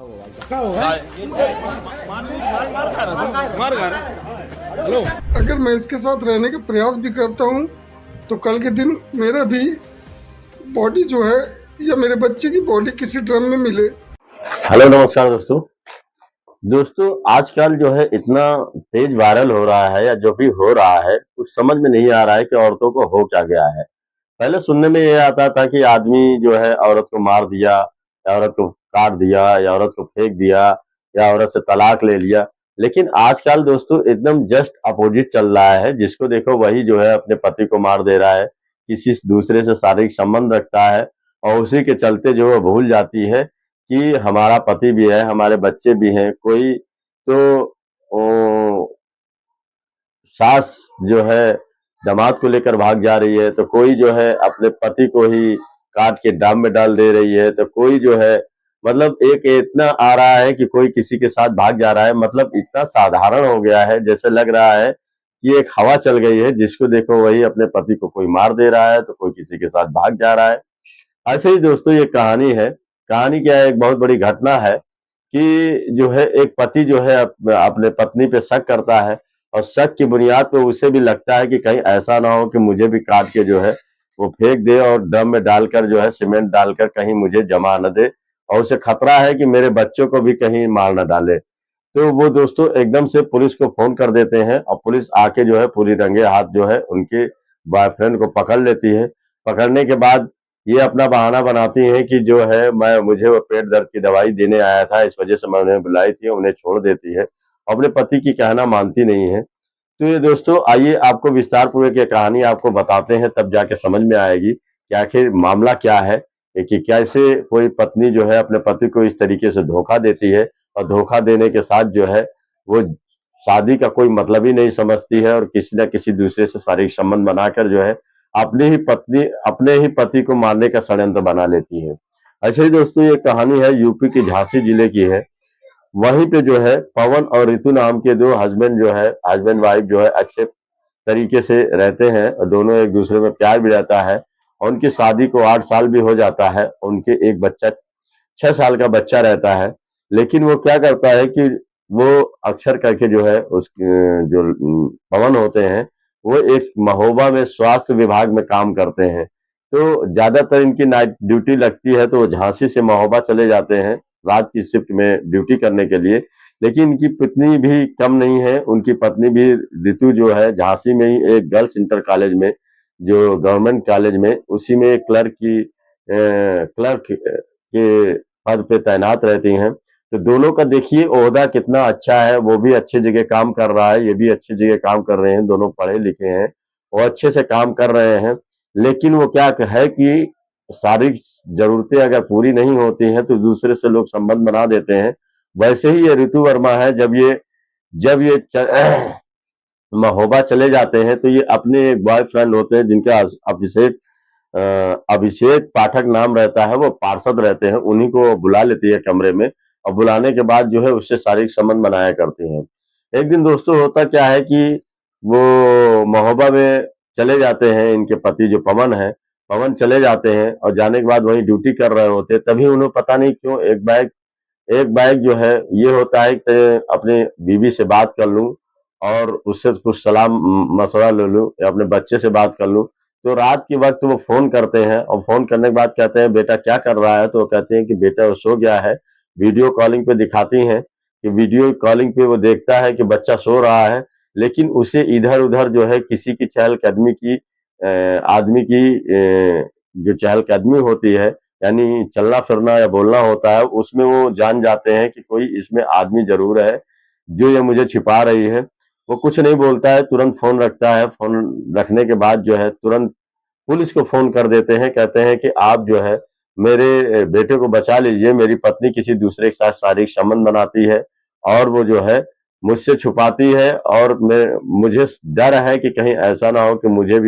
Hello, अगर मैं इसके साथ रहने का प्रयास भी करता हूँ तो कल के दिन मेरा भी बॉडी जो है या मेरे बच्चे की बॉडी किसी ड्रम में मिले। हेलो नमस्कार दोस्तों आजकल जो है इतना तेज वायरल हो रहा है या जो भी हो रहा है कुछ समझ में नहीं आ रहा है कि औरतों को हो क्या गया है। पहले सुनने में ये आता था कि आदमी जो है औरत को मार दिया या औरत को काट दिया या औरत को फेंक दिया या औरत से तलाक ले लिया। लेकिन आजकल दोस्तों एकदम जस्ट अपोजिट चल रहा है, जिसको देखो वही जो है अपने पति को मार दे रहा है, किसी दूसरे से शारीरिक संबंध रखता है और उसी के चलते जो है भूल जाती है कि हमारा पति भी है, हमारे बच्चे भी हैं। कोई तो सास जो है दामाद को लेकर भाग जा रही है, तो कोई जो है अपने पति को ही काट के डाम में डाल दे रही है, तो कोई जो है मतलब एक इतना आ रहा है कि कोई किसी के साथ भाग जा रहा है। मतलब इतना साधारण हो गया है, जैसे लग रहा है कि एक हवा चल गई है, जिसको देखो वही अपने पति को कोई मार दे रहा है तो कोई किसी के साथ भाग जा रहा है। ऐसे ही दोस्तों ये कहानी है। कहानी क्या है, एक बहुत बड़ी घटना है कि जो है एक पति जो है अपने पत्नी पे शक करता है और शक की बुनियाद पे उसे भी लगता है कि कहीं ऐसा ना हो कि मुझे भी काट के जो है वो फेंक दे और ड्रम में डालकर जो है सीमेंट डालकर कहीं मुझे जमा न दे, और उसे खतरा है कि मेरे बच्चों को भी कहीं मार न डाले। तो वो दोस्तों एकदम से पुलिस को फोन कर देते हैं और पुलिस आके जो है पूरी रंगे हाथ जो है उनके बॉयफ्रेंड को पकड़ लेती है। पकड़ने के बाद ये अपना बहाना बनाती हैं कि जो है मुझे वो पेट दर्द की दवाई देने आया था, इस वजह से मैं उन्हें बुलाई थी, उन्हें छोड़ देती है। अपने पति की कहना मानती नहीं है। तो ये दोस्तों आइए आपको विस्तार पूर्वक ये कहानी आपको बताते हैं, तब जाके समझ में आएगी कि आखिर मामला क्या है, कि कैसे कोई पत्नी जो है अपने पति को इस तरीके से धोखा देती है और धोखा देने के साथ जो है वो शादी का कोई मतलब ही नहीं समझती है और किसी न किसी दूसरे से शारीरिक संबंध बनाकर जो है अपने ही पति को मारने का षड्यंत्र बना लेती है। ऐसे ही दोस्तों ये कहानी है यूपी के झांसी जिले की है। वहीं पे जो है पवन और ऋतु नाम के दो हस्बैंड वाइफ जो है अच्छे तरीके से रहते हैं और दोनों एक दूसरे में प्यार भी रहता है। और उनकी शादी को 8 साल भी हो जाता है। उनके एक बच्चा 6 साल का बच्चा रहता है। लेकिन वो क्या करता है कि वो अक्सर करके जो है जो पवन होते हैं वो एक महोबा में स्वास्थ्य विभाग में काम करते हैं। तो ज्यादातर इनकी नाइट ड्यूटी लगती है, तो वो झांसी से महोबा चले जाते हैं रात की शिफ्ट में ड्यूटी करने के लिए। लेकिन इनकी पत्नी भी कम नहीं है, उनकी पत्नी भी ऋतु जो है झांसी में ही एक गर्ल्स इंटर कॉलेज में, जो गवर्नमेंट कॉलेज में, उसी में क्लर्क के पद पे तैनात रहती हैं। तो दोनों का देखिए ओहदा कितना अच्छा है, वो भी अच्छी जगह काम कर रहा है, ये भी अच्छी जगह काम कर रहे हैं, दोनों पढ़े लिखे हैं, वो अच्छे से काम कर रहे हैं। लेकिन वो क्या है कि शारीरिक जरूरतें अगर पूरी नहीं होती हैं तो दूसरे से लोग संबंध बना देते हैं। वैसे ही ये ऋतु वर्मा है, जब ये महोबा चले जाते हैं तो ये अपने एक बॉयफ्रेंड होते हैं जिनका अ, अभिषेक पाठक नाम रहता है, वो पार्षद रहते हैं, उन्हीं को बुला लेती है कमरे में और बुलाने के बाद जो है उससे शारीरिक संबंध बनाया करती हैं। एक दिन दोस्तों होता क्या है कि वो महोबा में चले जाते हैं, इनके पति जो पवन चले जाते हैं और जाने के बाद वहीं ड्यूटी कर रहे होते हैं। तभी उन्हें पता नहीं क्यों एक बैग जो है ये होता है कि अपनी बीवी से बात कर लूं और उससे कुछ सलाम मशवरा ले लूं या अपने बच्चे से बात कर लूं। तो रात के वक्त वो फोन करते हैं और फोन करने के बाद कहते हैं बेटा क्या कर रहा है, तो वो कहते हैं कि बेटा वो सो गया है। वीडियो कॉलिंग पे दिखाती हैं कि वीडियो कॉलिंग पे वो देखता है कि बच्चा सो रहा है, लेकिन उसे इधर उधर जो है किसी की चहलकदमी की आदमी की जो चहलकदमी होती है, यानी चलना फिरना या बोलना होता है, उसमें वो जान जाते हैं कि कोई इसमें आदमी जरूर है जो ये मुझे छिपा रही है। वो कुछ नहीं बोलता है, तुरंत फोन रखता है। फोन रखने के बाद जो है तुरंत पुलिस को फोन कर देते हैं, कहते हैं कि आप जो है मेरे बेटे को बचा लीजिए, मेरी पत्नी किसी दूसरे के साथ शारीरिक संबंध बनाती है और वो जो है मुझसे छुपाती है और मुझे डर है कि कहीं ऐसा ना हो कि मुझे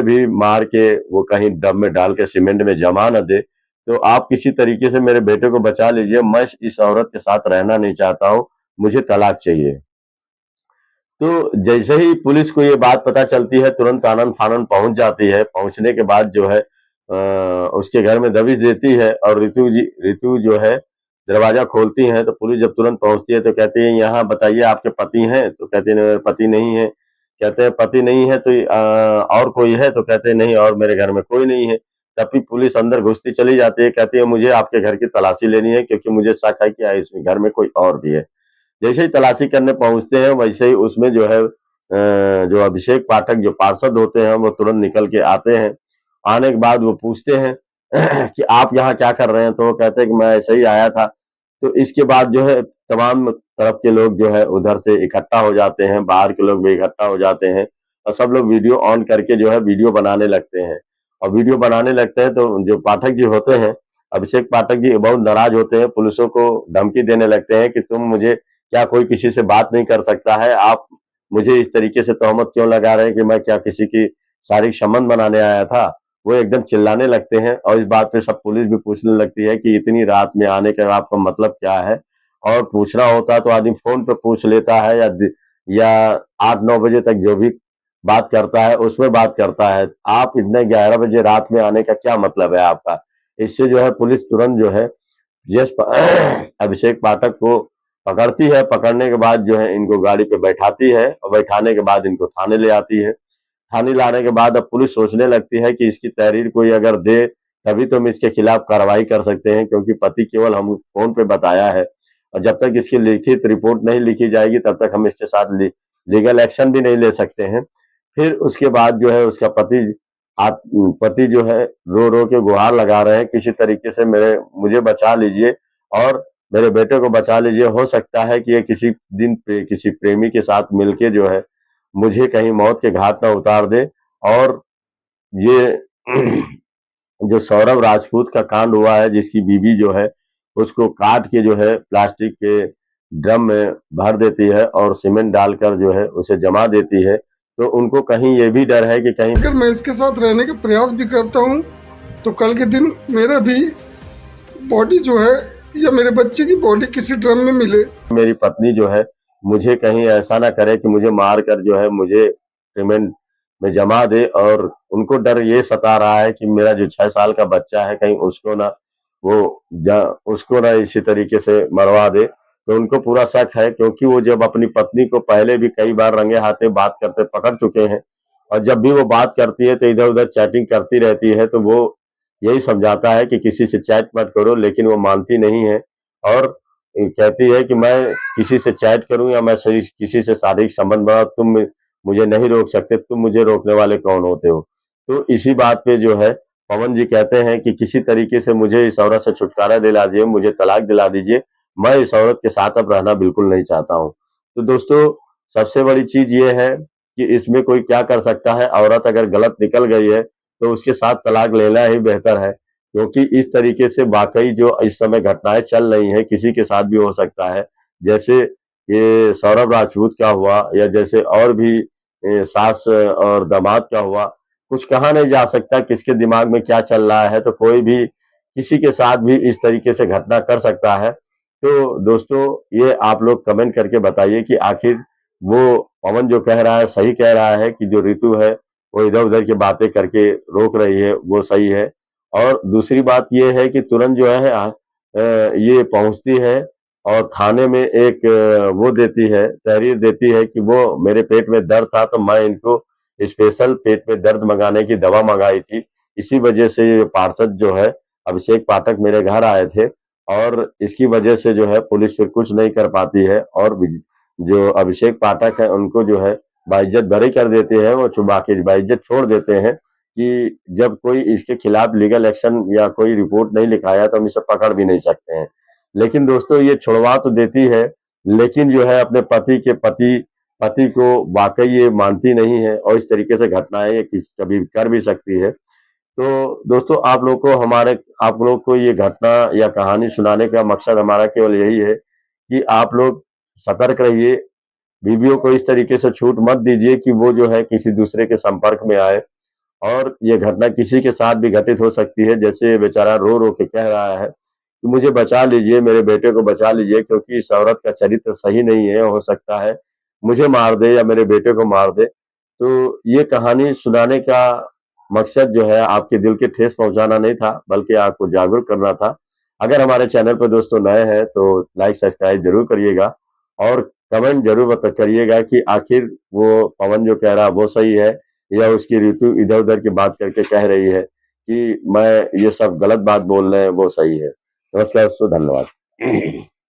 भी मार के वो कहीं डब में डाल के सीमेंट में जमा न दे। तो आप किसी तरीके से मेरे बेटे को बचा लीजिए, मैं इस औरत के साथ रहना नहीं चाहता हूँ, मुझे तलाक चाहिए। तो जैसे ही पुलिस को ये बात पता चलती है तुरंत आनन फानन पहुंच जाती है। पहुंचने के बाद जो है उसके घर में दबिश देती है और ऋतु जो है दरवाजा खोलती है तो पुलिस जब तुरंत पहुंचती है तो कहती है यहाँ बताइए आपके पति हैं? तो कहते हैं मेरे पति नहीं है। कहते हैं पति नहीं है तो और कोई है? तो कहते हैं नहीं और मेरे घर में कोई नहीं है। तब भी पुलिस अंदर घुसती चली जाती है, कहती है मुझे आपके घर की तलाशी लेनी है क्योंकि मुझे शक है कि इसमें घर में कोई और भी है। जैसे ही तलाशी करने पहुंचते हैं वैसे ही उसमें जो है जो अभिषेक पाठक जो पार्षद होते हैं वो तुरंत निकल के आते हैं। आने के बाद वो पूछते हैं कि आप यहाँ क्या कर रहे हैं? तो वो कहते हैं कि मैं ऐसे ही आया था। तो इसके बाद जो है तमाम तरफ के लोग जो है उधर से इकट्ठा हो जाते हैं, बाहर के लोग भी इकट्ठा हो जाते हैं और सब लोग वीडियो ऑन करके जो है वीडियो बनाने लगते हैं। और वीडियो बनाने लगते हैं तो जो पाठक जी होते हैं, अभिषेक पाठक जी बहुत नाराज होते हैं, पुलिसों को धमकी देने लगते हैं कि तुम मुझे क्या कोई किसी से बात नहीं कर सकता है? आप मुझे इस तरीके से तोहमत क्यों लगा रहे हैं कि मैं क्या किसी की शारीरिक संबंध बनाने आया था? वो एकदम चिल्लाने लगते हैं और इस बात पे सब पुलिस भी पूछने लगती है कि इतनी रात में आने का आपका मतलब क्या है? और पूछना होता तो आदमी फोन पे पूछ लेता है या 8-9 बजे तक जो भी बात करता है उसमें बात करता है। आप इतने 11 बजे रात में आने का क्या मतलब है आपका? इससे जो है पुलिस तुरंत जो है यश अभिषेक पाठक को पकड़ती है। पकड़ने के बाद जो है इनको गाड़ी पे बैठाती है और बैठाने के बाद इनको थाने ले आती है। थाने लाने के बाद अब पुलिस सोचने लगती है कि इसकी तहरीर कोई अगर दे तभी तो हम इसके खिलाफ कार्रवाई कर सकते हैं क्योंकि पति केवल हम फोन पे बताया है और जब तक इसकी लिखित रिपोर्ट नहीं लिखी जाएगी तब तक हम इसके साथ लीगल एक्शन भी नहीं ले सकते हैं। फिर उसके बाद जो है उसका पति जो है रो रो के गुहार लगा रहे हैं किसी तरीके से मेरे मुझे बचा लीजिए और मेरे बेटे को बचा लीजिए। हो सकता है कि ये किसी दिन पे किसी प्रेमी के साथ मिलके जो है मुझे कहीं मौत के घाट ना उतार दे। और ये जो सौरभ राजपूत का कांड हुआ है जिसकी बीवी जो है उसको काट के जो है प्लास्टिक के ड्रम में भर देती है और सीमेंट डालकर जो है उसे जमा देती है तो उनको कहीं ये भी डर है कि कहीं अगर मैं इसके साथ रहने का प्रयास भी करता हूँ तो कल के दिन मेरा भी बॉडी जो है या मेरे बच्चे की बॉडी किसी ड्रम में मिले। मेरी पत्नी जो है मुझे कहीं ऐसा ना करे कि मुझे मार कर जो है मुझे सीमेंट में जमा दे। और उनको डर ये सता रहा है कि मेरा जो 6 साल का बच्चा है कहीं उसको ना इसी तरीके से मरवा दे। तो उनको पूरा शक है क्योंकि वो जब अपनी पत्नी को पहले भी कई बार रंगे हाथे बात करते पकड़ चुके हैं और जब भी वो बात करती है तो इधर उधर चैटिंग करती रहती है तो वो यही समझाता है कि किसी से चैट मत करो लेकिन वो मानती नहीं है और कहती है कि मैं किसी से चैट करूं या मैं किसी से शारीरिक संबंध बनाऊं तुम मुझे नहीं रोक सकते, तुम मुझे रोकने वाले कौन होते हो? तो इसी बात पे जो है पवन जी कहते हैं कि किसी तरीके से मुझे इस औरत से छुटकारा दिला दीजिए, मुझे तलाक दिला दीजिए, मैं इस औरत के साथ अब रहना बिल्कुल नहीं चाहता हूँ। तो दोस्तों सबसे बड़ी चीज ये है कि इसमें कोई क्या कर सकता है? औरत अगर गलत निकल गई है तो उसके साथ तलाक लेना ही बेहतर है क्योंकि इस तरीके से वाकई जो इस समय घटनाएं चल रही हैं किसी के साथ भी हो सकता है। जैसे ये सौरभ राजपूत का हुआ या जैसे और भी सास और दामाद का हुआ, कुछ कहा नहीं जा सकता किसके दिमाग में क्या चल रहा है। तो कोई भी किसी के साथ भी इस तरीके से घटना कर सकता है। तो दोस्तों ये आप लोग कमेंट करके बताइए कि आखिर वो पवन जो कह रहा है सही कह रहा है कि जो ऋतु है वो इधर उधर की बातें करके रोक रही है वो सही है। और दूसरी बात ये है कि तुरंत जो है ये पहुंचती है और थाने में एक वो देती है तहरीर देती है कि वो मेरे पेट में दर्द था तो मैं इनको स्पेशल पेट में दर्द मंगाने की दवा मंगाई थी। इसी वजह से ये पार्षद जो है अभिषेक पाठक मेरे घर आए थे और इसकी वजह से जो है पुलिस फिर कुछ नहीं कर पाती है और जो अभिषेक पाठक है उनको जो है बाइज्जत बरी कर देते हैं, वो छुपा के बाइज्जत छोड़ देते हैं कि जब कोई इसके खिलाफ लीगल एक्शन या कोई रिपोर्ट नहीं लिखाया तो हम इसे पकड़ भी नहीं सकते हैं। लेकिन दोस्तों ये छुड़वा तो देती है लेकिन जो है अपने पति को वाकई ये मानती नहीं है और इस तरीके से घटनाएं ये कभी कर भी सकती है। तो दोस्तों आप लोग को ये घटना या कहानी सुनाने का मकसद हमारा केवल यही है कि आप लोग सतर्क रहिए, बीवियों को इस तरीके से छूट मत दीजिए कि वो जो है किसी दूसरे के संपर्क में आए और ये घटना किसी के साथ भी घटित हो सकती है। जैसे बेचारा रो रो के कह रहा है कि मुझे बचा लीजिए, मेरे बेटे को बचा लीजिए क्योंकि इस औरत का चरित्र सही नहीं है, हो सकता है मुझे मार दे या मेरे बेटे को मार दे। तो ये कहानी सुनाने का मकसद जो है आपके दिल के ठेस पहुंचाना नहीं था, बल्कि आपको जागरूक करना था। अगर हमारे चैनल पर दोस्तों नए हैं तो लाइक सब्सक्राइब जरूर करिएगा और कमेंट जरूर करिएगा कि आखिर वो पवन जो कह रहा है वो सही है या उसकी ऋतु इधर उधर की बात करके कह रही है कि मैं ये सब गलत बात बोल रहे हैं वो सही है। नमस्कार दोस्तों, धन्यवाद।